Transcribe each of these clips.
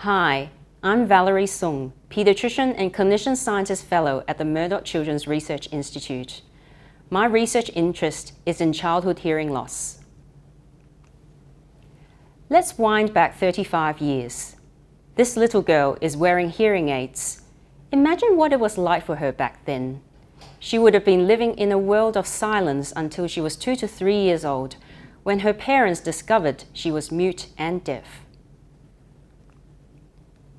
Hi, I'm Valerie Sung, Paediatrician and Clinician-Scientist Fellow at the Murdoch Children's Research Institute. My research interest is in childhood hearing loss. Let's wind back 35 years. This little girl is wearing hearing aids. Imagine what it was like for her back then. She would have been living in a world of silence until she was 2 to 3 years old, when her parents discovered she was mute and deaf.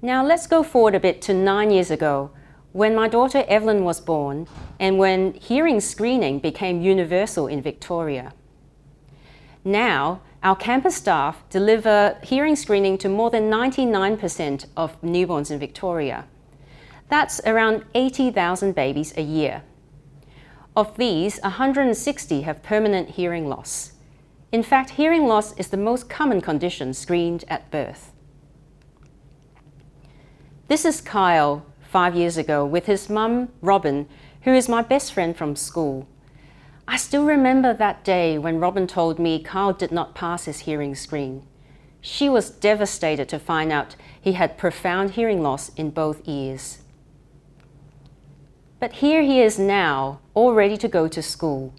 Now let's go forward a bit to 9 years ago, when my daughter Evelyn was born and when hearing screening became universal in Victoria. Now, our campus staff deliver hearing screening to more than 99% of newborns in Victoria. That's around 80,000 babies a year. Of these, 160 have permanent hearing loss. In fact, hearing loss is the most common condition screened at birth. This is Kyle, 5 years ago, with his mum, Robin, who is my best friend from school. I still remember that day when Robin told me Kyle did not pass his hearing screen. She was devastated to find out he had profound hearing loss in both ears. But here he is now, all ready to go to school.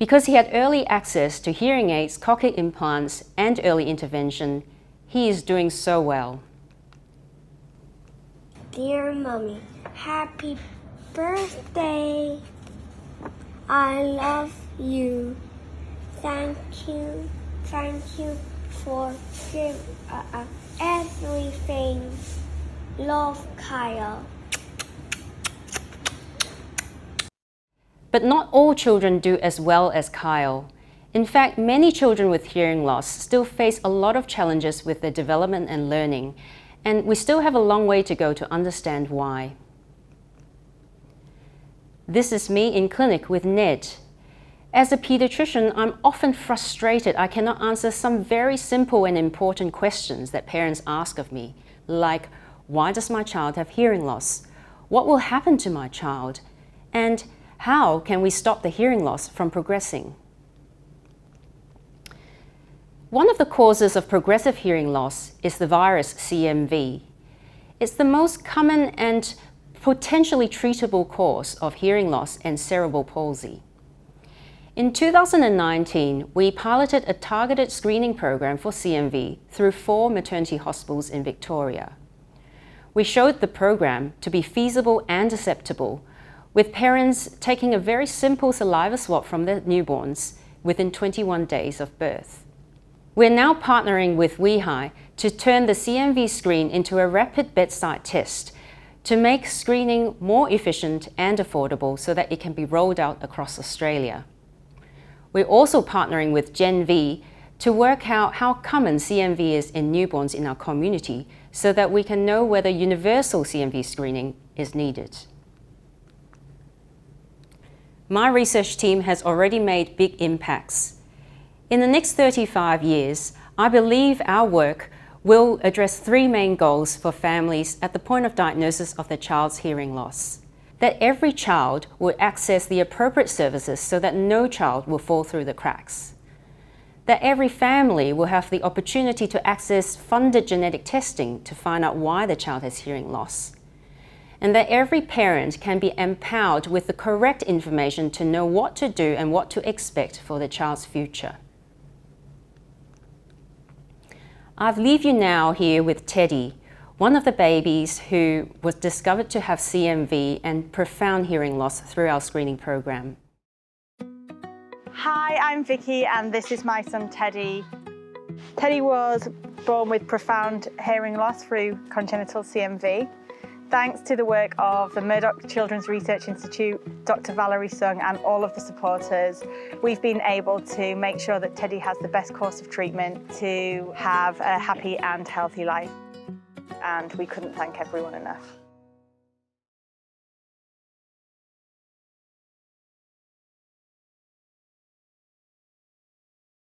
Because he had early access to hearing aids, cochlear implants, and early intervention, he is doing so well. Dear Mommy, happy birthday. I love you. Thank you for everything. Love, Kyle. But not all children do as well as Kyle. In fact, many children with hearing loss still face a lot of challenges with their development and learning, and we still have a long way to go to understand why. This is me in clinic with Ned. As a paediatrician, I'm often frustrated I cannot answer some very simple and important questions that parents ask of me, like, why does my child have hearing loss? What will happen to my child? And how can we stop the hearing loss from progressing? One of the causes of progressive hearing loss is the virus CMV. It's the most common and potentially treatable cause of hearing loss and cerebral palsy. In 2019, we piloted a targeted screening program for CMV through 4 maternity hospitals in Victoria. We showed the program to be feasible and acceptable, with parents taking a very simple saliva swab from their newborns within 21 days of birth. We're now partnering with WeHi to turn the CMV screen into a rapid bedside test to make screening more efficient and affordable so that it can be rolled out across Australia. We're also partnering with Gen V to work out how common CMV is in newborns in our community so that we can know whether universal CMV screening is needed. My research team has already made big impacts. In the next 35 years, I believe our work will address 3 main goals for families at the point of diagnosis of their child's hearing loss. That every child will access the appropriate services so that no child will fall through the cracks. That every family will have the opportunity to access funded genetic testing to find out why the child has hearing loss. And that every parent can be empowered with the correct information to know what to do and what to expect for their child's future. I leave you now here with Teddy, one of the babies who was discovered to have CMV and profound hearing loss through our screening program. Hi, I'm Vicky and this is my son Teddy. Teddy was born with profound hearing loss through congenital CMV. Thanks to the work of the Murdoch Children's Research Institute, Dr. Valerie Sung and all of the supporters, we've been able to make sure that Teddy has the best course of treatment to have a happy and healthy life. And we couldn't thank everyone enough.